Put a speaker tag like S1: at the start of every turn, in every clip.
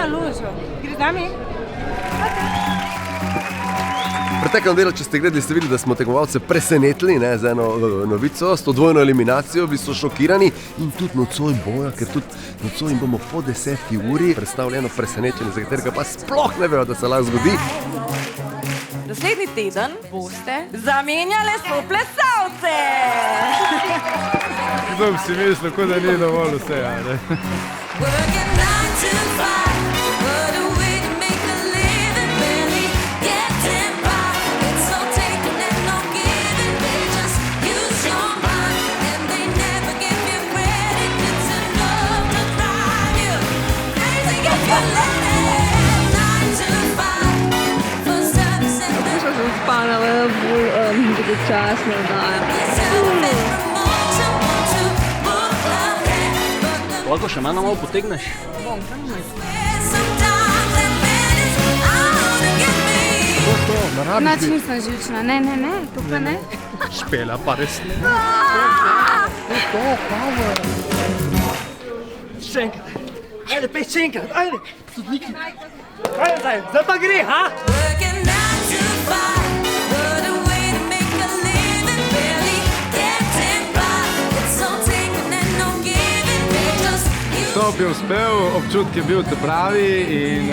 S1: na lužo. Gre z nami?
S2: V preteklem delu, če ste gledali, ste videli, da smo tekmovalce presenetili z eno novico, s to dvojno eliminacijo, bili so šokirani in tudi nocoj boja, ker tudi nocoj jim bomo po 10. uri predstavili eno presenečenje, za katerega pa sploh ne vejo, da se lahko zgodi.
S3: Naslednji teden boste zamenjali soplesalce!
S4: Kdo bi si mislil, kot da ni dovolj vse, ne?
S5: Dolgočasno oddaja.
S6: Lahko še malo potegneš?
S3: Bom, tam moj.
S4: To, narabiš
S5: Noč nisem živčna, ne, to pa ne.
S4: Špela pa res ne. To, power.
S6: Še enkrat. Ajde, pej, še enkrat, ajde. Sodniki. Ajde, zdaj pa gre, ha?
S4: Stop je uspel, občutek je bil te pravi in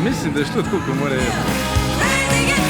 S4: mislim, da je šlo tako, ko mora jeti.